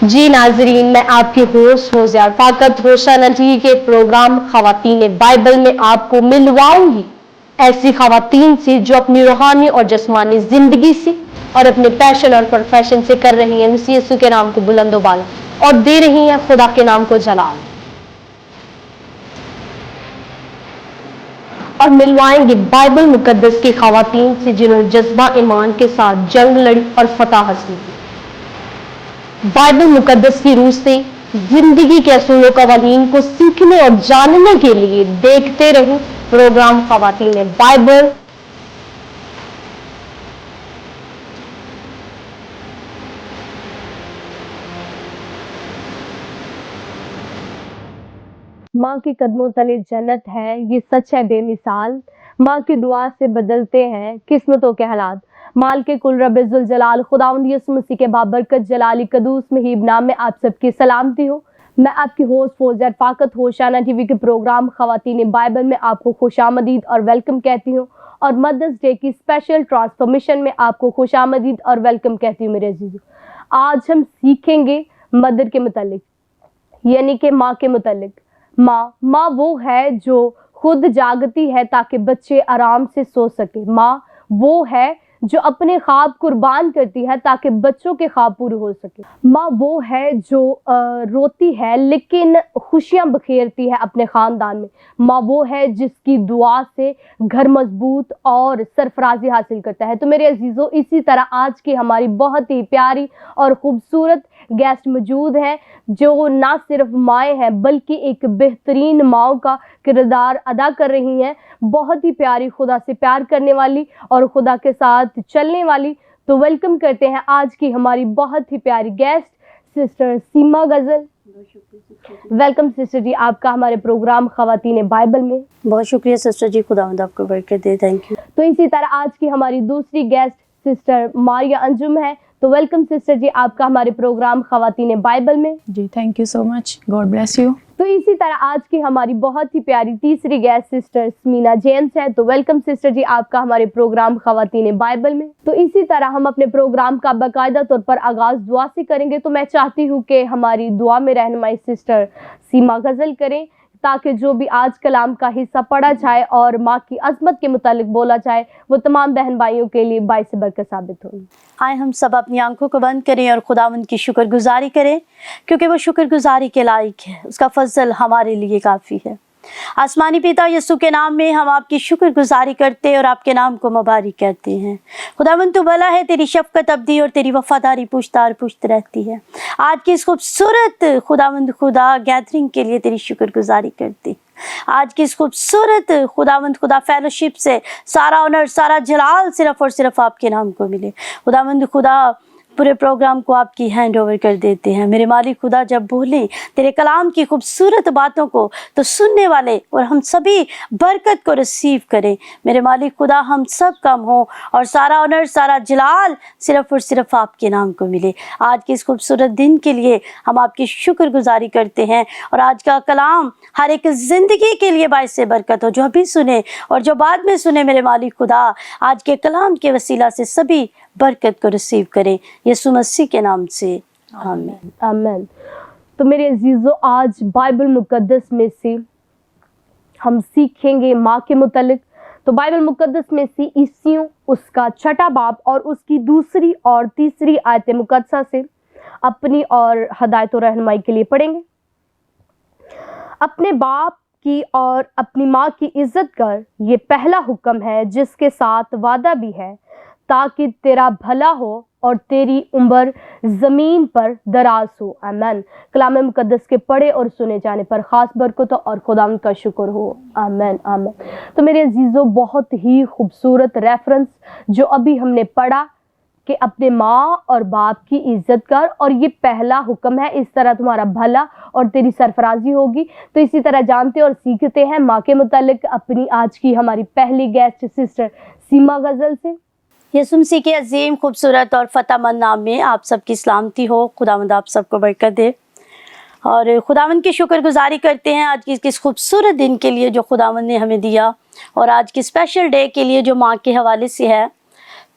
جی ناظرین، میں آپ کی ہوسٹ ہوزیار فاقت روشانہ ٹی کے پروگرام خواتین بائبل میں آپ کو ملواؤں گی ایسی خواتین سے جو اپنی روحانی اور جسمانی زندگی سے اور اپنے پیشن اور پروفیشن سے کر رہی ہیں مسیح یسوع کے نام کو بلند و بالا اور دے رہی ہیں خدا کے نام کو جلال، اور ملوائیں گے بائبل مقدس کی خواتین سے جنہوں نے جذبہ ایمان کے ساتھ جنگ لڑی اور فتح حاصل کی۔ بائبل مقدس کی روح سے زندگی کے اصول و قوانین کو سیکھنے اور جاننے کے لیے دیکھتے رہیں پروگرام خواتین بائبل۔ ماں کے قدموں تلے جنت ہے، یہ سچ ہے بے مثال، ماں کی دعا سے بدلتے ہیں قسمتوں کے حالات۔ مال کے کل رب ذوالجلال خداوند یسوع مسیح کے بابرکت جلالی قدوس مہیب نام میں آپ سب کی سلامتی ہو۔ میں آپ کی ہوسٹ فوزیار فاقت ہوشانہ ٹی وی کے پروگرام خواتین بائبل میں آپ کو خوش آمدید اور ویلکم کہتی ہوں، اور مدرس ڈے کی اسپیشل ٹرانسفارمیشن میں آپ کو خوش آمدید اور ویلکم کہتی ہوں میرے عزیزو۔ آج ہم سیکھیں گے مدر کے متعلق، یعنی کہ ماں کے متعلق۔ ماں وہ ہے جو خود جاگتی ہے تاکہ بچے آرام سے سو سکے۔ ماں وہ ہے جو اپنے خواب قربان کرتی ہے تاکہ بچوں کے خواب پورے ہو سکے۔ ماں وہ ہے جو روتی ہے لیکن خوشیاں بکھیرتی ہے اپنے خاندان میں۔ ماں وہ ہے جس کی دعا سے گھر مضبوط اور سرفرازی حاصل کرتا ہے۔ تو میرے عزیزو، اسی طرح آج کی ہماری بہت ہی پیاری اور خوبصورت گیسٹ موجود ہیں جو نہ صرف مائیں ہیں بلکہ ایک بہترین ماں کا کردار ادا کر رہی ہیں، بہت ہی پیاری، خدا سے پیار کرنے والی اور خدا کے ساتھ چلنے والی۔ تو ویلکم کرتے ہیں آج کی ہماری بہت ہی پیاری گیسٹ سسٹر سیما غزل۔ ویلکم سسٹر جی، آپ کا ہمارے پروگرام خواتین بائبل میں۔ بہت شکریہ سسٹر جی، خداوند آپ کو برکت دے، تھینک یو۔ تو اسی طرح آج کی ہماری دوسری گیسٹ سسٹر ماریہ انجم ہے۔ تو ویلکم سسٹر جی، آپ کا ہمارے پروگرام خواتین بائبل میں۔ جی thank you so much, God bless you. تو اسی طرح آج کی ہماری بہت ہی پیاری تیسری گیسٹ سسٹر سمینا جیمس ہے۔ تو ویلکم سسٹر جی، آپ کا ہمارے پروگرام خواتین بائبل میں۔ تو اسی طرح ہم اپنے پروگرام کا باقاعدہ طور پر آغاز دعا سے کریں گے، تو میں چاہتی ہوں کہ ہماری دعا میں رہنمائی سسٹر سیما غزل کریں تاکہ جو بھی آج کلام کا حصہ پڑھا جائے اور ماں کی عظمت کے متعلق بولا جائے وہ تمام بہن بھائیوں کے لیے باعث برکت ثابت ہو۔ آئے ہم سب اپنی آنکھوں کو بند کریں اور خداوند کی شکر گزاری کریں، کیونکہ وہ شکر گزاری کے لائق ہے، اس کا فضل ہمارے لیے کافی ہے۔ آسمانی پتا یسوع کے نام میں ہم آپ کی شکر گزاری کرتے اور آپ کے نام کو مبارک کہتے ہیں۔ خداوند تو بھلا ہے، تیری شفقت ابدی اور تیری وفاداری پشتار پشت رہتی ہے۔ آج کی اس خوبصورت خداوند خدا گیدرنگ کے لیے تیری شکر گزاری کرتے ہیں۔ آج کی اس خوبصورت خداوند خدا فیلوشپ سے سارا آنر، سارا جلال صرف اور صرف آپ کے نام کو ملے۔ خداوند خدا پورے پروگرام کو آپ کی ہینڈ اوور کر دیتے ہیں۔ میرے مالک خدا جب بولیں تیرے کلام کی خوبصورت باتوں کو تو سننے والے اور ہم سبھی برکت کو ریسیو کریں۔ میرے مالک خدا ہم سب کم ہوں اور سارا آنر، سارا جلال صرف اور صرف آپ کے نام کو ملے۔ آج کے اس خوبصورت دن کے لیے ہم آپ کی شکر گزاری کرتے ہیں، اور آج کا کلام ہر ایک زندگی کے لیے باعث برکت ہو، جو ابھی سنے اور جو بعد میں سنے۔ میرے مالک خدا آج کے کلام کے وسیلہ سے سبھی برکت کو ریسیو کریں، یسوع مسیح کے نام سے آمین آمین۔ تو میرے عزیزو، آج بائبل مقدس میں سے ہم سیکھیں گے ماں کے متعلق۔ تو بائبل مقدس میں سے عیسیوں اس کا 6واں باب اور اس کی 2 اور 3 آیت مقدسہ سے اپنی اور ہدایت و رہنمائی کے لیے پڑھیں گے۔ اپنے باپ کی اور اپنی ماں کی عزت کر، یہ پہلا حکم ہے جس کے ساتھ وعدہ بھی ہے، تاکہ تیرا بھلا ہو اور تیری عمر زمین پر دراز ہو۔ آمین۔ کلام مقدس کے پڑھے اور سنے جانے پر خاص برکت اور خداوند کا شکر ہو۔ آمین آمین۔ تو میرے عزیزو، بہت ہی خوبصورت ریفرنس جو ابھی ہم نے پڑھا کہ اپنے ماں اور باپ کی عزت کر، اور یہ پہلا حکم ہے، اس طرح تمہارا بھلا اور تیری سرفرازی ہوگی۔ تو اسی طرح جانتے اور سیکھتے ہیں ماں کے متعلق اپنی آج کی ہماری پہلی گیسٹ سسٹر سیما غزل سے۔ یسوع مسیح کے عظیم خوبصورت اور فتح مند نام میں آپ سب کی سلامتی ہو۔ خداوند آپ سب کو برکت دے، اور خداوند کی شکر گزاری کرتے ہیں آج کی اس خوبصورت دن کے لیے جو خداوند نے ہمیں دیا، اور آج کی اسپیشل ڈے کے لیے جو ماں کے حوالے سے ہے۔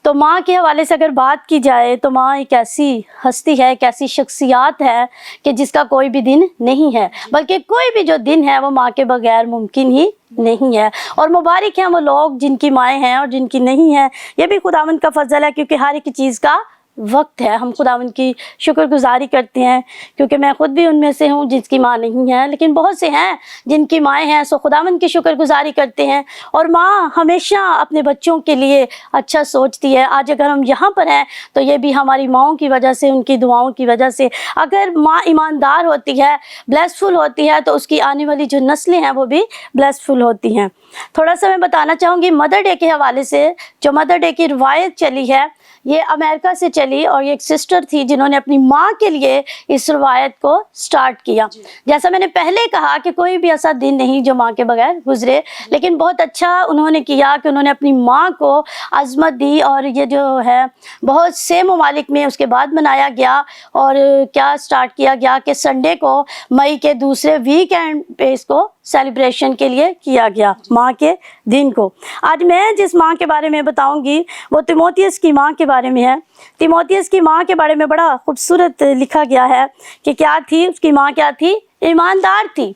تو ماں کے حوالے سے اگر بات کی جائے تو ماں ایک ایسی ہستی ہے، ایک ایسی شخصیات ہے کہ جس کا کوئی بھی دن نہیں ہے، بلکہ کوئی بھی جو دن ہے وہ ماں کے بغیر ممکن ہی نہیں ہے۔ اور مبارک ہیں وہ لوگ جن کی مائیں ہیں اور جن کی نہیں ہیں، یہ بھی خداوند کا فضل ہے، کیونکہ ہر ایک چیز کا وقت ہے۔ ہم خداوند کی شکر گزاری کرتے ہیں، کیونکہ میں خود بھی ان میں سے ہوں جس کی ماں نہیں ہے، لیکن بہت سے ہیں جن کی مائیں ہیں، سو خداوند کی شکر گزاری کرتے ہیں۔ اور ماں ہمیشہ اپنے بچوں کے لیے اچھا سوچتی ہے۔ آج اگر ہم یہاں پر ہیں تو یہ بھی ہماری ماؤں کی وجہ سے، ان کی دعاؤں کی وجہ سے۔ اگر ماں ایماندار ہوتی ہے، بلیسفل ہوتی ہے، تو اس کی آنے والی جو نسلیں ہیں وہ بھی بلیسفل ہوتی ہیں۔ تھوڑا سا میں بتانا چاہوں گی مدر ڈے کے حوالے سے۔ جو مدر ڈے کی روایت چلی ہے یہ امریکہ سے چلی، اور یہ ایک سسٹر تھی جنہوں نے اپنی ماں کے لیے اس روایت کو سٹارٹ کیا۔ جیسا میں نے پہلے کہا کہ کوئی بھی ایسا دن نہیں جو ماں کے بغیر گزرے، لیکن بہت اچھا انہوں نے کیا کہ انہوں نے اپنی ماں کو عظمت دی، اور یہ جو ہے بہت سے ممالک میں اس کے بعد منایا گیا۔ اور کیا سٹارٹ کیا گیا کہ سنڈے کو مئی کے دوسرے ویکینڈ پہ اس کو سیلیبریشن کے لیے کیا گیا، ماں کے دن کو۔ آج میں جس ماں کے بارے میں بتاؤں گی وہ تیموتھیوس کی ماں کے بارے میں ہے۔ تیموتھیوس کی ماں کے بارے میں بڑا خوبصورت لکھا گیا ہے کہ کیا تھی اس کی ماں، کیا تھی؟ ایماندار تھی۔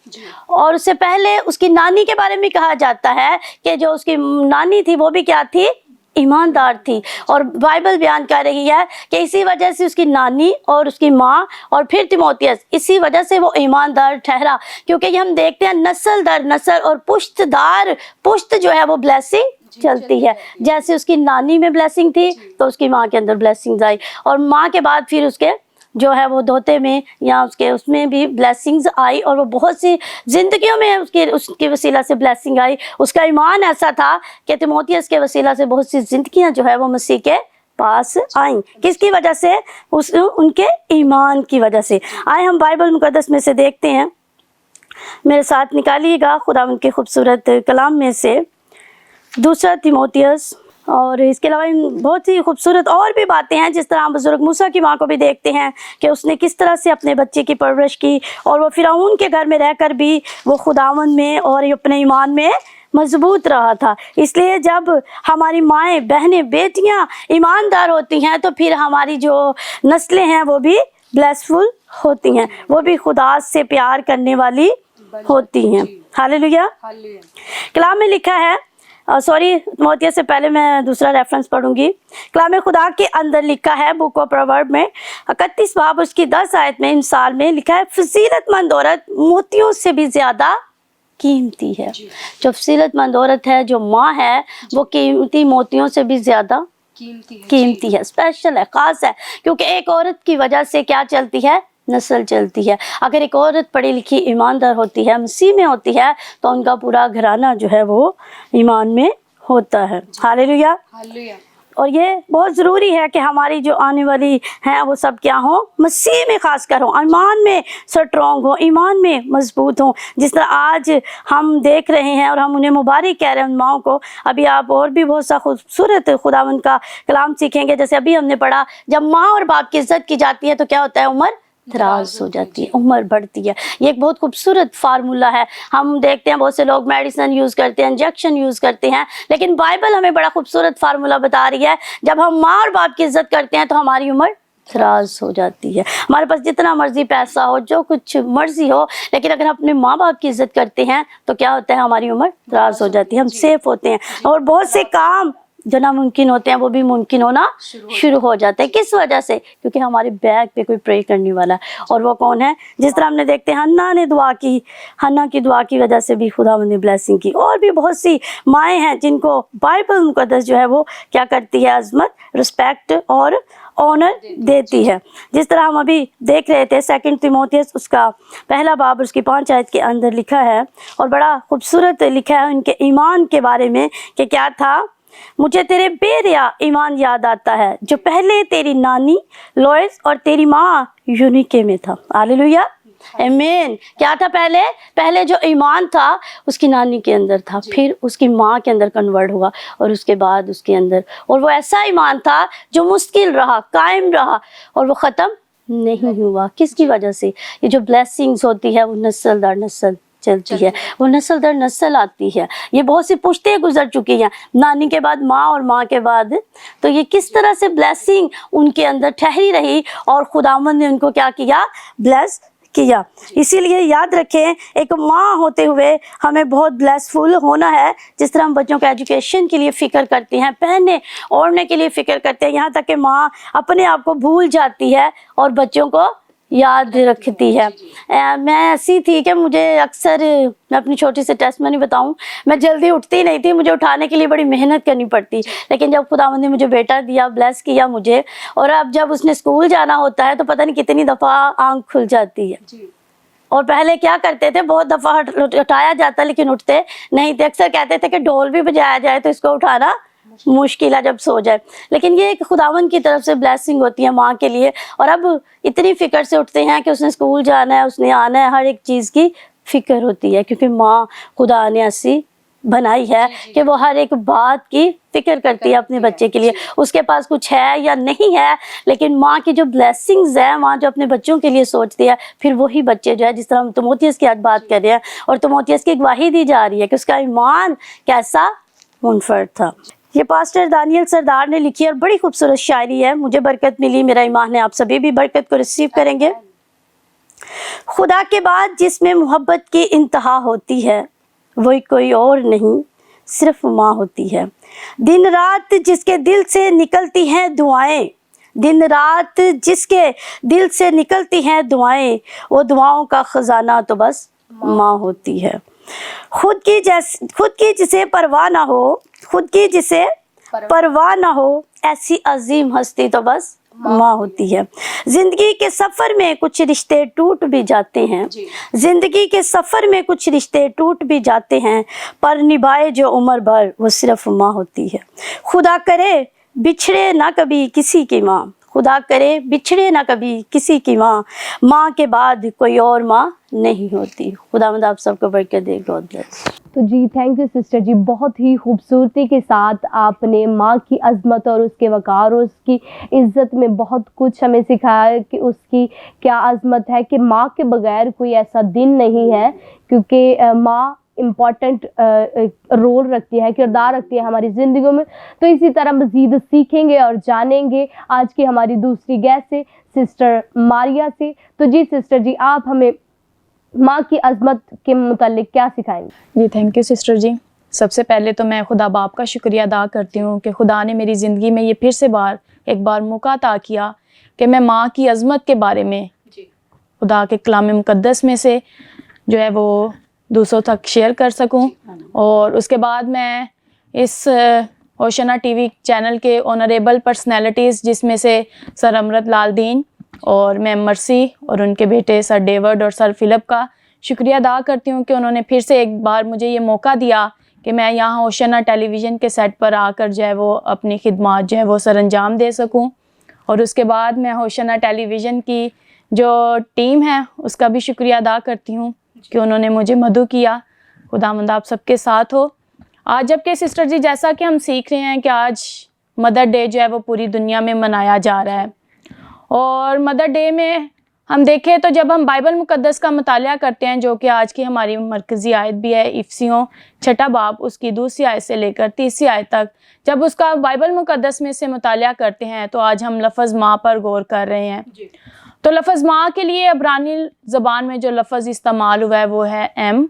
اور اس سے پہلے اس کی نانی کے بارے میں کہا جاتا ہے کہ جو اس کی نانی تھی وہ بھی کیا تھی؟ ایماندار تھی۔ اور بائبل بیان کر رہی ہے کہ اسی وجہ سے اس کی نانی اور اس کی ماں اور پھر تیموتھیوس، اسی وجہ سے وہ ایماندار ٹھہرا، کیونکہ یہ ہم دیکھتے ہیں نسل در نسل اور پشت دار پشت جو ہے وہ بلیسنگ چلتی ہے۔ جیسے اس کی نانی میں بلیسنگ تھی تو اس کی ماں کے اندر بلیسنگز آئی، اور ماں کے بعد پھر اس کے جو ہے وہ دھوتے میں یا اس میں بھی بلیسنگز آئی، اور وہ بہت سی زندگیوں میں اس کی وسیلہ سے بلیسنگ آئی۔ اس کا ایمان ایسا تھا کہ تیموتھیوس کے وسیلہ سے بہت سی زندگیاں جو ہے وہ مسیح کے پاس آئیں۔ کس کی وجہ سے؟ ان کے ایمان کی وجہ سے۔ آئے ہم بائبل مقدس میں سے دیکھتے ہیں، میرے ساتھ نکالیے گا خداوند کے خوبصورت کلام میں سے دوسرا تیموتھیوس۔ اور اس کے علاوہ بہت ہی خوبصورت اور بھی باتیں ہیں، جس طرح ہم بزرگ موسیٰ کی ماں کو بھی دیکھتے ہیں کہ اس نے کس طرح سے اپنے بچے کی پرورش کی، اور وہ فرعون کے گھر میں رہ کر بھی وہ خداوند میں اور اپنے ایمان میں مضبوط رہا تھا۔ اس لیے جب ہماری مائیں، بہنیں، بیٹیاں ایماندار ہوتی ہیں تو پھر ہماری جو نسلیں ہیں وہ بھی بلیسفل ہوتی ہیں، وہ بھی خدا سے پیار کرنے والی ہوتی ہیں۔ ہاللیلویا۔ کلام میں لکھا ہے، تیموتھیوس سے پہلے میں دوسرا ریفرنس پڑھوں گی۔ کلام خدا کے اندر لکھا ہے بک آف پروورب میں 31 باب اس کی 10 آیت میں مثال میں لکھا ہے، فضیلت مند عورت موتیوں سے بھی زیادہ قیمتی ہے۔ جو فضیلت مند عورت ہے، جو ماں ہے، وہ قیمتی موتیوں سے بھی زیادہ قیمتی ہے، اسپیشل ہے، خاص ہے، کیونکہ ایک عورت کی وجہ سے کیا چلتی ہے؟ نسل چلتی ہے۔ اگر ایک عورت پڑھی لکھی ایماندار ہوتی ہے، مسیح میں ہوتی ہے، تو ان کا پورا گھرانہ جو ہے وہ ایمان میں ہوتا ہے۔ ہاللیلویا۔ اور یہ بہت ضروری ہے کہ ہماری جو آنے والی ہیں وہ سب کیا ہوں؟ مسیح میں خاص کر ہوں، ایمان میں سٹرونگ ہوں، ایمان میں مضبوط ہوں۔ جس طرح آج ہم دیکھ رہے ہیں اور ہم انہیں مبارک کہہ رہے ہیں ان ماؤں کو۔ ابھی آپ اور بھی بہت سا خوبصورت خداوند کا کلام سیکھیں گے، جیسے ابھی ہم نے پڑھا، جب ماں اور باپ کی عزت کی جاتی ہے تو کیا ہوتا ہے؟ عمر دراز ہو جاتی ہے، عمر بڑھتی ہے۔ یہ ایک بہت خوبصورت فارمولہ ہے۔ ہم دیکھتے ہیں بہت سے لوگ میڈیسن یوز کرتے ہیں، انجیکشن یوز کرتے ہیں، لیکن بائبل ہمیں بڑا خوبصورت فارمولہ بتا رہی ہے، جب ہم ماں اور باپ کی عزت کرتے ہیں تو ہماری عمر دراز ہو جاتی ہے۔ ہمارے پاس جتنا مرضی پیسہ ہو، جو کچھ مرضی ہو، لیکن اگر ہم اپنے ماں باپ کی عزت کرتے ہیں تو کیا ہوتا ہے؟ ہماری عمر دراز ہو جاتی ہے، ہم سیف ہوتے ہیں، اور بہت سے کام جو ناممکن ہوتے ہیں وہ بھی ممکن ہونا شروع ہو جاتے ہیں۔ کس وجہ سے؟ کیونکہ ہمارے بیک پہ کوئی پرے کرنے والا ہے، اور وہ کون ہے؟ جس طرح ہم نے دیکھتے ہیں حنا نے دعا کی، حنا کی دعا کی وجہ سے بھی خداوند نے بلیسنگ کی۔ اور بھی بہت سی مائیں ہیں جن کو بائبل مقدس جو ہے وہ کیا کرتی ہے؟ عظمت، رسپیکٹ اور آنر دیتی ہے۔ جس طرح ہم ابھی دیکھ رہے تھے 2 تیموتھیوس اس کا پہلا باب اس کی 5 آیت کے اندر لکھا ہے، اور بڑا خوبصورت لکھا ہے ان کے ایمان کے بارے میں کہ کیا تھا؟ مجھے تیرے بے ریا ایمان یاد آتا ہے جو پہلے تیری نانی لوئس اور تیری ماں یونیکے میں تھا۔ ہاللیلویا، آمین۔ کیا تھا؟ پہلے جو ایمان تھا اس کی نانی کے اندر تھا، پھر اس کی ماں کے اندر کنورٹ ہوا، اور اس کے بعد اس کے اندر، اور وہ ایسا ایمان تھا جو مستقل رہا، قائم رہا، اور وہ ختم نہیں ہوا۔ کس کی وجہ سے؟ یہ جو بلیسنگز ہوتی ہے وہ نسل در نسل چلتی ہے, وہ نسل در نسل آتی ہے. یہ بہت سی پشتیں گزر چکی ہیں, نانی کے بعد ماں اور ماں کے بعد, تو یہ کس طرح سے بلیسنگ ان کے اندر ٹھہری رہی اور خداوند نے ان کو کیا کیا, بلیس کیا. اسی لیے یاد رکھیں, ایک ماں ہوتے ہوئے ہمیں بہت بلیسفل ہونا ہے. جس طرح ہم بچوں کے ایجوکیشن کے لیے فکر کرتے ہیں, پہننے اوڑھنے کے لیے فکر کرتے ہیں, یہاں تک کہ ماں اپنے آپ کو بھول جاتی ہے اور بچوں کو یاد رکھتی ہے. میں ایسی تھی کہ مجھے اکثر, میں اپنی چھوٹی سی ٹیسٹمنی بتاؤں, میں جلدی اٹھتی نہیں تھی, مجھے اٹھانے کے لیے بڑی محنت کرنی پڑتی. لیکن جب خداوند نے مجھے بیٹا دیا, بلیس کیا مجھے, اور اب جب اس نے اسکول جانا ہوتا ہے تو پتہ نہیں کتنی دفعہ آنکھ کھل جاتی ہے. اور پہلے کیا کرتے تھے, بہت دفعہ اٹھایا جاتا لیکن اٹھتے نہیں تھے. اکثر کہتے تھے کہ ڈھول بھی بجایا جائے تو اس کو اٹھانا مشکل ہے جب سو جائے. لیکن یہ ایک خداوند کی طرف سے بلیسنگ ہوتی ہے ماں کے لیے. اور اب اتنی فکر سے اٹھتے ہیں کہ اس نے اسکول جانا ہے, اس نے آنا ہے, ہر ایک چیز کی فکر ہوتی ہے, کیونکہ ماں خدا نے ایسی بنائی ہے کہ وہ ہر ایک بات کی فکر کرتی ہے اپنے بچے کے لیے. اس کے پاس کچھ ہے یا نہیں ہے, لیکن ماں کی جو بلیسنگز ہیں, ماں جو اپنے بچوں کے لیے سوچتی ہے, پھر وہی بچے جو ہے, جس طرح ہم تیموتھیوس کی آج بات کر رہے ہیں, اور تیموتھیوس کی گواہی دی جا رہی ہے کہ اس کا ایمان کیسا منفرد تھا. یہ پاسٹر دانیل سردار نے لکھی اور بڑی خوبصورت شاعری ہے, مجھے برکت ملی, میرا ایمان ہے آپ سبھی بھی برکت کو ریسیو کریں گے. خدا کے بعد جس میں محبت کی انتہا ہوتی ہے, وہی کوئی اور نہیں صرف ماں ہوتی ہے. دن رات جس کے دل سے نکلتی ہیں دعائیں, دن رات جس کے دل سے نکلتی ہیں دعائیں, وہ دعاؤں کا خزانہ تو بس ماں ہوتی ہے. خود کی جسے پرواہ نہ ہو, خود کی جسے پرواہ نہ ہو, ایسی عظیم ہستی تو بس ماں ہوتی ہے. زندگی کے سفر میں کچھ رشتے ٹوٹ بھی جاتے ہیں, زندگی کے سفر میں کچھ رشتے ٹوٹ بھی جاتے ہیں, پر نبھائے جو عمر بھر وہ صرف ماں ہوتی ہے. خدا کرے بچھڑے نہ کبھی کسی کی ماں, خدا کرے بچھڑے نہ کبھی کسی کی ماں, ماں کے بعد کوئی اور ماں نہیں ہوتی. خداوند آپ سب کو برکت دے. God bless. تو جی تھینک یو سسٹر جی, بہت ہی خوبصورتی کے ساتھ آپ نے ماں کی عظمت اور اس کے وقار اور اس کی عزت میں بہت کچھ ہمیں سکھایا کہ اس کی کیا عظمت ہے, کہ ماں کے بغیر کوئی ایسا دن نہیں ہے, کیونکہ ماں امپورٹنٹ رول رکھتی ہے, کردار رکھتی ہے ہماری زندگیوں میں. تو اسی طرح مزید سیکھیں گے اور جانیں گے آج کی ہماری دوسری گیسٹ سے, سسٹر ماریا سے. تو جی سسٹر جی, آپ ہمیں ماں کی عظمت کے متعلق کیا سکھائیں گے؟ جی تھینک یو سسٹر جی. سب سے پہلے تو میں خدا باپ کا شکریہ ادا کرتی ہوں کہ خدا نے میری زندگی میں یہ پھر سے ایک بار موقع عطا کیا کہ میں ماں کی عظمت کے بارے میں خدا کے کلام مقدس میں سے جو ہے وہ دوسروں تک شیئر کر سکوں. اور اس کے بعد میں اس اوشنا ٹی وی چینل کے آنریبل پرسنالٹیز, جس میں سے سر امرت لال دین اور میم مرسی اور ان کے بیٹے سر ڈیوڈ اور سر فلپ, کا شکریہ ادا کرتی ہوں کہ انہوں نے پھر سے ایک بار مجھے یہ موقع دیا کہ میں یہاں اوشنا ٹیلی ویژن کے سیٹ پر آ کر جو ہے وہ اپنی خدمات جو ہے وہ سر انجام دے سکوں. اور اس کے بعد میں اوشنا ٹیلی ویژن کی جو ٹیم ہے اس کا بھی شکریہ ادا کرتی ہوں کہ انہوں نے مجھے مدعو کیا. خداوند آپ سب کے ساتھ ہو. آج جب کہ سسٹر جی جیسا کہ ہم سیکھ رہے ہیں کہ آج مدر ڈے جو ہے وہ پوری دنیا میں منایا جا رہا ہے, اور مدر ڈے میں ہم دیکھیں تو جب ہم بائبل مقدس کا مطالعہ کرتے ہیں, جو کہ آج کی ہماری مرکزی آیت بھی ہے افسیوں 6 باب اس کی 2 آیت سے لے کر 30 آیت تک, جب اس کا بائبل مقدس میں سے مطالعہ کرتے ہیں تو آج ہم لفظ ماں پر غور کر رہے ہیں. تو لفظ ماں کے لیے عبرانی زبان میں جو لفظ استعمال ہوا ہے وہ ہے ایم,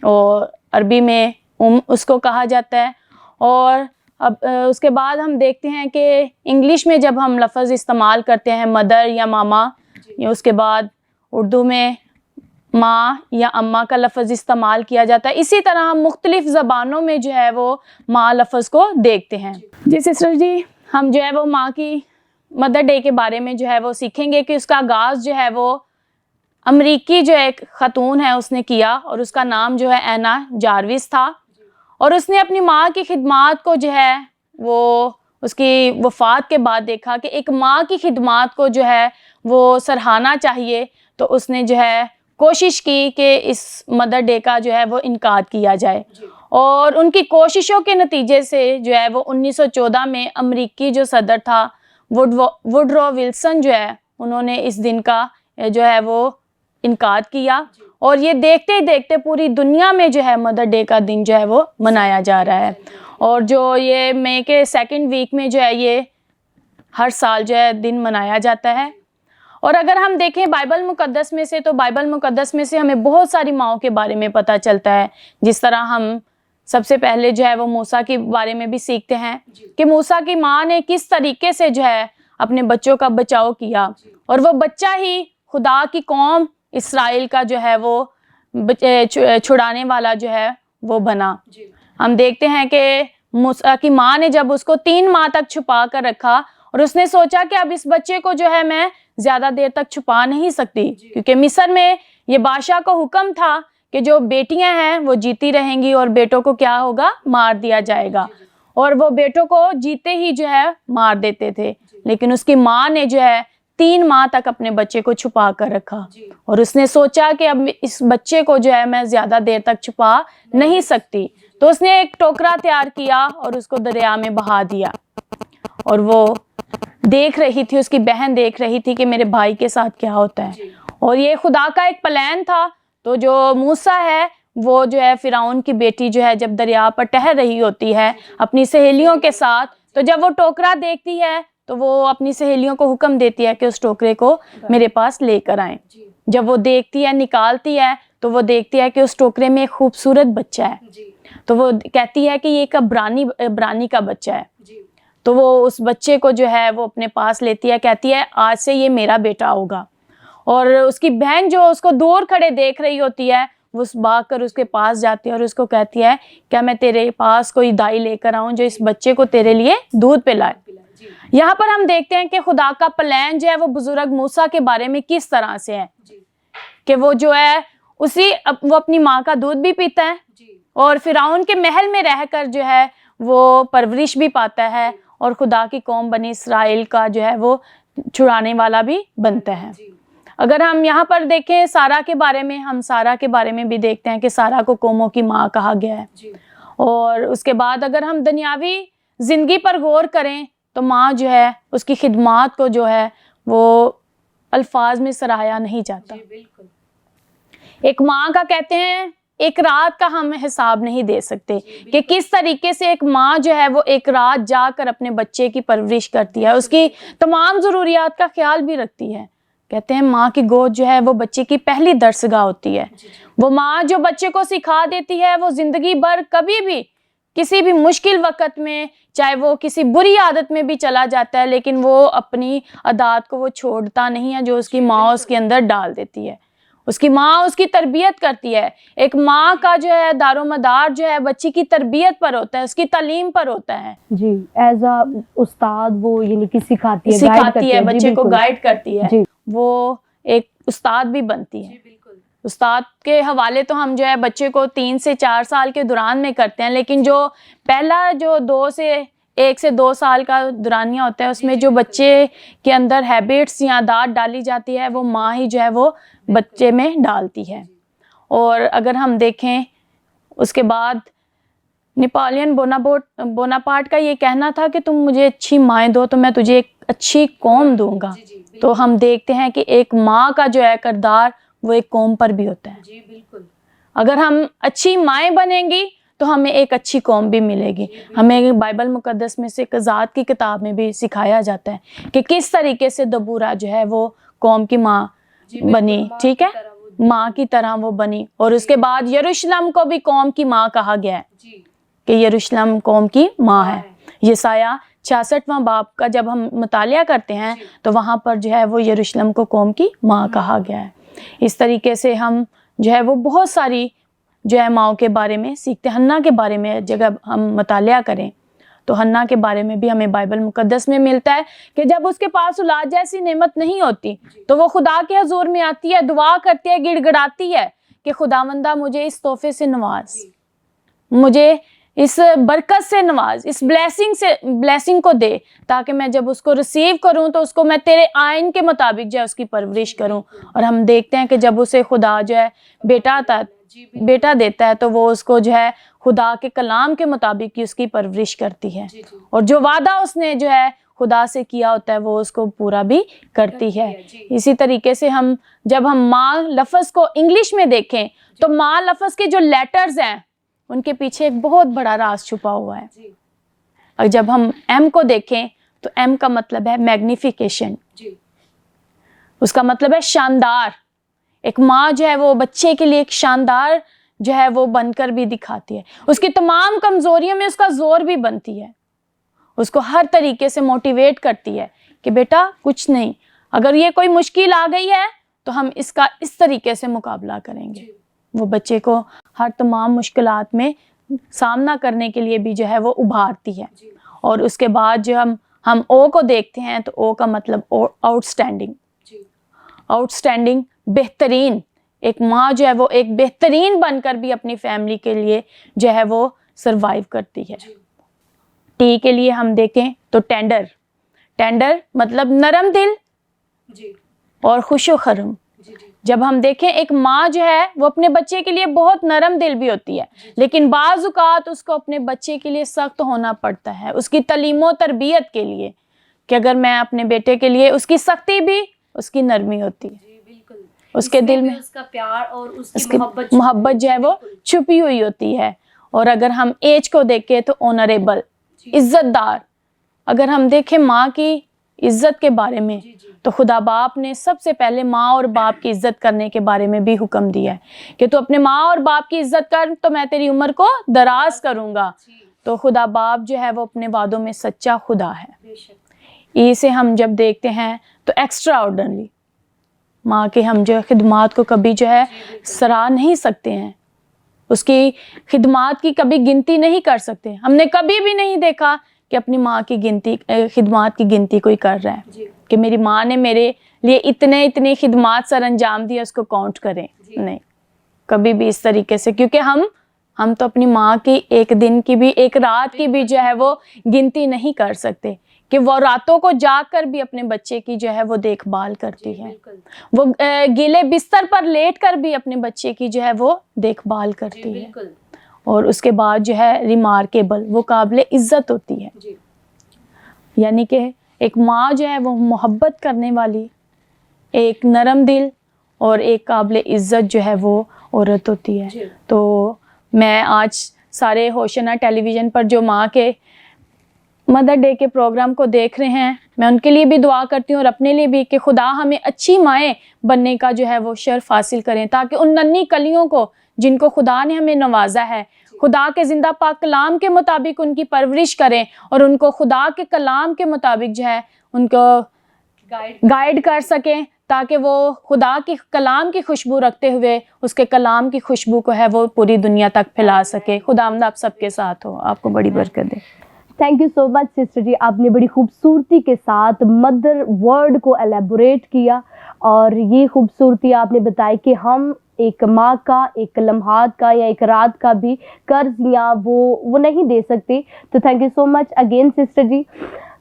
اور عربی میں اس کو کہا جاتا ہے. اور اب اس کے بعد ہم دیکھتے ہیں کہ انگلش میں جب ہم لفظ استعمال کرتے ہیں مدر یا ماما, اس کے بعد اردو میں ماں یا اماں کا لفظ استعمال کیا جاتا ہے. اسی طرح ہم مختلف زبانوں میں جو ہے وہ ماں لفظ کو دیکھتے ہیں. جی سسٹر جی, ہم جو ہے وہ ماں کی مدر ڈے کے بارے میں جو ہے وہ سیکھیں گے کہ اس کا آغاز جو ہے وہ امریکی جو ایک خاتون ہے اس نے کیا, اور اس کا نام جو ہے اینا جاروس تھا. اور اس نے اپنی ماں کی خدمات کو جو ہے وہ اس کی وفات کے بعد دیکھا کہ ایک ماں کی خدمات کو جو ہے وہ سراہنا چاہیے, تو اس نے جو ہے کوشش کی کہ اس مدر ڈے کا جو ہے وہ انعقاد کیا جائے. اور ان کی کوششوں کے نتیجے سے جو ہے وہ 1914 میں امریکی جو صدر تھا ووڈرو ولسن جو ہے, انہوں نے اس دن کا جو ہے وہ انعقاد کیا. اور یہ دیکھتے ہی دیکھتے پوری دنیا میں جو ہے مدر ڈے کا دن جو ہے وہ منایا جا رہا ہے. اور جو یہ مئی کے 2 ویک میں جو ہے یہ ہر سال جو ہے دن منایا جاتا ہے. اور اگر ہم دیکھیں بائبل مقدس میں سے تو بائبل مقدس میں سے ہمیں بہت ساری ماؤں کے بارے میں پتہ چلتا ہے. جس طرح ہم سب سے پہلے جو ہے وہ موسیٰ کے بارے میں بھی سیکھتے ہیں کہ موسیٰ کی ماں نے کس طریقے سے جو ہے اپنے بچوں کا بچاؤ کیا اور وہ بچہ ہی خدا کی قوم اسرائیل کا جو ہے وہ چھڑانے والا جو ہے وہ بنا. ہم دیکھتے ہیں کہ موسیٰ کی ماں نے جب اس کو 3 ماہ تک چھپا کر رکھا اور اس نے سوچا کہ اب اس بچے کو جو ہے میں زیادہ دیر تک چھپا نہیں سکتی کیونکہ مصر میں یہ بادشاہ کو حکم تھا کہ جو بیٹیاں ہیں وہ جیتی رہیں گی اور بیٹوں کو کیا ہوگا مار دیا جائے گا. اور وہ بیٹوں کو جیتے ہی جو ہے مار دیتے تھے. لیکن اس کی ماں نے جو ہے 3 ماہ تک اپنے بچے کو چھپا کر رکھا اور اس نے سوچا کہ اب اس بچے کو جو ہے میں زیادہ دیر تک چھپا نہیں سکتی. تو اس نے ایک ٹوکرا تیار کیا اور اس کو دریا میں بہا دیا. اور وہ دیکھ رہی تھی, اس کی بہن دیکھ رہی تھی کہ میرے بھائی کے ساتھ کیا ہوتا ہے. اور یہ خدا کا ایک پلان تھا. تو جو موسیٰ ہے وہ جو ہے فرعون کی بیٹی جو ہے جب دریا پر ٹہل رہی ہوتی ہے اپنی سہیلیوں کے ساتھ, تو جب وہ ٹوکرا دیکھتی ہے تو وہ اپنی سہیلیوں کو حکم دیتی ہے کہ اس ٹوکرے کو میرے پاس لے کر آئیں. جب وہ دیکھتی ہے, نکالتی ہے, تو وہ دیکھتی ہے کہ اس ٹوکرے میں ایک خوبصورت بچہ ہے. تو وہ کہتی ہے کہ یہ ایک عبرانی کا بچہ ہے. تو وہ اس بچے کو جو ہے وہ اپنے پاس لیتی ہے, کہتی ہے آج سے یہ میرا بیٹا ہوگا. اور اس کی بہن جو اس کو دور کھڑے دیکھ رہی ہوتی ہے وہ بھاگ کر اس کے پاس جاتی ہے اور اس کو کہتی ہے کیا میں تیرے پاس کوئی دائی لے کر آؤں جو اس بچے کو تیرے لیے دودھ پلائے. یہاں پر ہم دیکھتے ہیں کہ خدا کا پلان جو ہے وہ بزرگ موسیٰ کے بارے میں کس طرح سے ہے کہ وہ جو ہے وہ اپنی ماں کا دودھ بھی پیتا ہے اور فرعون کے محل میں رہ کر جو ہے وہ پرورش بھی پاتا ہے اور خدا کی قوم بنی اسرائیل کا جو ہے وہ چھڑانے والا بھی بنتا ہے. اگر ہم یہاں پر دیکھیں سارا کے بارے میں, ہم سارا کے بارے میں بھی دیکھتے ہیں کہ سارا کو قوموں کی ماں کہا گیا ہے. اور اس کے بعد اگر ہم دنیاوی زندگی پر غور کریں تو ماں جو ہے اس کی خدمات کو جو ہے وہ الفاظ میں سراہا نہیں جاتا. ایک ماں کا کہتے ہیں ایک رات کا ہم حساب نہیں دے سکتے کہ کس طریقے سے ایک ماں جو ہے وہ ایک رات جا کر اپنے بچے کی پرورش کرتی ہے, اس کی تمام ضروریات کا خیال بھی رکھتی ہے. کہتے ہیں ماں کی گود جو ہے وہ بچے کی پہلی درسگاہ ہوتی ہے. وہ ماں جو بچے کو سکھا دیتی ہے وہ زندگی بھر کبھی بھی کسی بھی مشکل وقت میں, چاہے وہ کسی بری عادت میں بھی چلا جاتا ہے, لیکن وہ اپنی عادات کو وہ چھوڑتا نہیں ہے جو اس کی ماں اس کے اندر ڈال دیتی ہے. اس کی ماں اس کی تربیت کرتی ہے. ایک ماں کا جو ہے دار و مدار جو ہے بچی کی تربیت پر ہوتا ہے, اس کی تعلیم پر ہوتا ہے. جی, ایز اے استاد وہ یعنی کہ سکھاتی ہے, بچے کو گائیڈ کرتی ہے. وہ ایک استاد بھی بنتی ہے. استاد کے حوالے تو ہم جو ہے بچے کو 3 سے 4 سال کے دوران میں کرتے ہیں, لیکن جو پہلا جو 1 سے 2 سال کا دورانیہ ہوتا ہے اس میں جو بچے کے اندر ہیبٹس یا عادات ڈالی جاتی ہے وہ ماں ہی جو ہے وہ بچے میں ڈالتی ہے. اور اگر ہم دیکھیں اس کے بعد نپولین بوناپارٹ کا یہ کہنا تھا کہ تم مجھے اچھی مائیں دو تو میں تجھے ایک اچھی قوم دوں گا. تو ہم دیکھتے ہیں کہ ایک ماں کا جو ہے کردار وہ ایک قوم پر بھی ہوتا ہے. اگر ہم اچھی مائیں بنیں گی تو ہمیں ایک اچھی قوم بھی ملے گی. ہمیں بائبل مقدس میں سے قضات کی کتاب میں بھی سکھایا جاتا ہے کہ کس طریقے سے دبورہ جو ہے وہ قوم کی ماں بنی. ٹھیک ہے, ماں کی طرح وہ بنی. اور اس کے بعد یروشلم کو بھی قوم کی ماں کہا گیا ہے کہ یروشلم قوم کی ماں ہے. یسایہ 66واں باب کا جب ہم مطالعہ کرتے ہیں تو وہاں پر جو ہے وہ یروشلم کو قوم کی ماں کہا گیا ہے. اس طریقے سے ہم جو ہے وہ بہت ساری جو ہے ماؤں کے بارے میں سیکھتے ہیں. حنا کے بارے میں جب ہم مطالعہ کریں تو حنا کے بارے میں بھی ہمیں بائبل مقدس میں ملتا ہے کہ جب اس کے پاس اولاد جیسی نعمت نہیں ہوتی تو وہ خدا کے حضور میں آتی ہے, دعا کرتی ہے, گڑ گڑاتی ہے کہ خداوندہ مجھے اس تحفے سے نواز, مجھے اس برکت سے نواز, اس بلیسنگ کو دے تاکہ میں جب اس کو ریسیو کروں تو اس کو میں تیرے آئین کے مطابق جو ہے اس کی پرورش کروں. اور ہم دیکھتے ہیں کہ جب اسے خدا جو ہے بیٹا دیتا ہے تو وہ اس کو جو ہے خدا کے کلام کے مطابق ہی اس کی پرورش کرتی ہے. اور جو وعدہ اس نے جو ہے خدا سے کیا ہوتا ہے وہ اس کو پورا بھی کرتی ہے. اسی طریقے سے جب ہم ماں لفظ کو انگلش میں دیکھیں تو ماں لفظ کے جو لیٹرز ہیں ان کے پیچھے ایک بہت بڑا راز چھپا ہوا ہے. اور جب ہم ایم کو دیکھیں تو ایم کا مطلب ہے میگنیفیکیشن. اس کا مطلب ہے شاندار. ایک ماں جو ہے وہ بچے کے لیے ایک شاندار جو ہے وہ بن کر بھی دکھاتی ہے. اس کی تمام کمزوریوں میں اس کا زور بھی بنتی ہے. اس کو ہر طریقے سے موٹیویٹ کرتی ہے کہ بیٹا کچھ نہیں, اگر یہ کوئی مشکل آ گئی ہے تو ہم اس کا اس طریقے سے مقابلہ کریں گے. وہ بچے کو ہر تمام مشکلات میں سامنا کرنے کے لیے بھی جو ہے وہ ابھارتی ہے. اور اس کے بعد جو ہم او کو دیکھتے ہیں تو او کا مطلب آؤٹ اسٹینڈنگ. آؤٹ اسٹینڈنگ بہترین. ایک ماں جو ہے وہ ایک بہترین بن کر بھی اپنی فیملی کے لیے جو ہے وہ سروائیو کرتی ہے. ٹی کے لیے ہم دیکھیں تو ٹینڈر. ٹینڈر مطلب نرم دل اور خوش و خرم. جب ہم دیکھیں ایک ماں جو ہے وہ اپنے بچے کے لیے بہت نرم دل بھی ہوتی ہے, لیکن بعض اوقات اس کو اپنے بچے کے لیے سخت ہونا پڑتا ہے اس کی تعلیم و تربیت کے لیے, کہ اگر میں اپنے بیٹے کے لیے اس کی سختی بھی اس کی نرمی ہوتی ہے. اس کے دل میں اس کا پیار اور اس کی محبت جو ہے وہ چھپی ہوئی ہوتی ہے. اور اگر ہم ایج کو دیکھیں تو آنریبل, عزت دار. اگر ہم دیکھیں ماں کی عزت کے بارے میں تو خدا باپ نے سب سے پہلے ماں اور باپ کی عزت کرنے کے بارے میں بھی حکم دیا ہے کہ تو اپنے ماں اور باپ کی عزت کر تو میں تیری عمر کو دراز کروں گا. تو خدا باپ جو ہے وہ اپنے وعدوں میں سچا خدا ہے. اسے ہم جب دیکھتے ہیں تو ایکسٹرا آرڈنری ماں کے ہم جو خدمات کو کبھی جو ہے سراہ نہیں سکتے ہیں. اس کی خدمات کی کبھی گنتی نہیں کر سکتے. ہم نے کبھی بھی نہیں دیکھا کہ اپنی ماں کی خدمات کی گنتی کوئی کر رہا ہے کہ میری ماں نے میرے لیے اتنے خدمات سر انجام دیے اس کو کاؤنٹ کریں. نہیں, کبھی بھی اس طریقے سے, کیونکہ ہم تو اپنی ماں کی ایک دن کی بھی ایک رات کی بھی جو ہے وہ گنتی نہیں کر سکتے کہ وہ راتوں کو جاگ کر بھی اپنے بچے کی جو ہے وہ دیکھ بھال کرتی ہے. وہ گیلے بستر پر لیٹ کر بھی اپنے بچے کی جو ہے وہ دیکھ بھال کرتی ہے. اور اس کے بعد جو ہے ریمارکیبل, وہ قابل عزت ہوتی ہے. یعنی کہ ایک ماں جو ہے وہ محبت کرنے والی, ایک نرم دل اور ایک قابل عزت جو ہے وہ عورت ہوتی ہے. تو میں آج سارے ہوشنا ٹیلی ویژن پر جو ماں کے مدر ڈے کے پروگرام کو دیکھ رہے ہیں, میں ان کے لیے بھی دعا کرتی ہوں اور اپنے لیے بھی کہ خدا ہمیں اچھی مائیں بننے کا جو ہے وہ شرف حاصل کریں, تاکہ ان ننھی کلیوں کو جن کو خدا نے ہمیں نوازا ہے خدا کے زندہ پاک کلام کے مطابق ان کی پرورش کریں اور ان کو خدا کے کلام کے مطابق جو ہے ان کو گائیڈ کر سکیں, تاکہ وہ خدا کی کلام کی خوشبو رکھتے ہوئے اس کے کلام کی خوشبو کو ہے وہ پوری دنیا تک پھیلا سکے. خداوند آپ سب کے ساتھ ہو, آپ کو بڑی برکت دے. Thank you so much sister ji, آپ نے بڑی خوبصورتی کے ساتھ مدر ورڈ کو ایلیبوریٹ کیا اور یہ خوبصورتی آپ نے بتائی کہ ہم ایک ماں کا ایک لمحات کا یا ایک رات کا بھی قرض یا وہ نہیں دے سکتے. تو thank you so much again sister ji.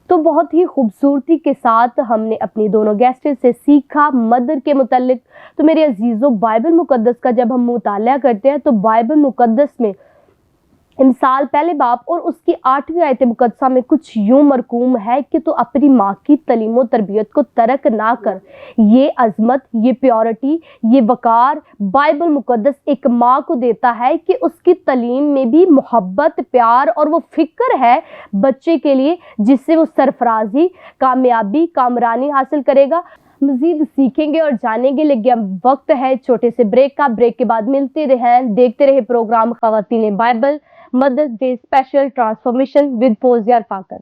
تو بہت ہی خوبصورتی کے ساتھ ہم نے اپنی دونوں گیسٹ سے سیکھا مدر کے متعلق. تو میرے عزیزوں, بائبل مقدس کا جب ہم مطالعہ کرتے ہیں تو بائبل مقدس میں مثال پہلے باب اور اس کی 8ویں آیت مقدسہ میں کچھ یوں مرقوم ہے کہ تو اپنی ماں کی تعلیم و تربیت کو ترک نہ کر. یہ عظمت, یہ پیورٹی, یہ وقار بائبل مقدس ایک ماں کو دیتا ہے کہ اس کی تعلیم میں بھی محبت, پیار اور وہ فکر ہے بچے کے لیے جس سے وہ سرفرازی, کامیابی, کامرانی حاصل کرے گا. مزید سیکھیں گے اور جانیں گے, لیکن وقت ہے چھوٹے سے بریک کا. بریک کے بعد ملتے رہیں, دیکھتے رہے پروگرام خواتین بائبل مدرس day special transformation with Fauzia Rifaqat.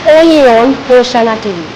Only on Hoshana TV.